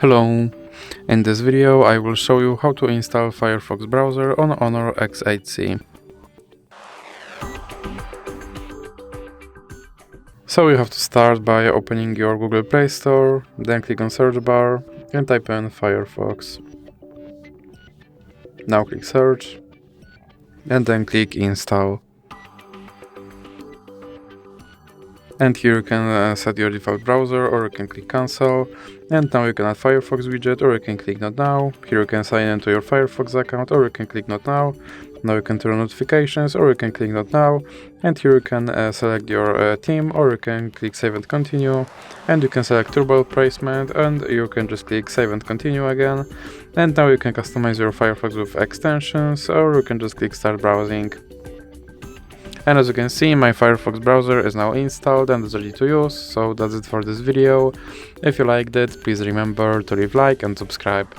Hello! In this video I will show you how to install Firefox browser on HONOR X8c. So you have to start by opening your Google Play Store, then click on search bar and type in Firefox. Now click search and then click install. And here you can set your default browser, or you can click cancel. And now you can add Firefox widget, or you can click not now. Here you can sign into your Firefox account, or you can click not now. Now you can turn on notifications, or you can click not now. And here you can select your theme, or you can click save and continue. And you can select turbo placement, and you can just click save and continue again. And now you can customize your Firefox with extensions, or you can just click start browsing. And as you can see, my Firefox browser is now installed and is ready to use, so that's it for this video. If you liked it, please remember to leave a like and subscribe.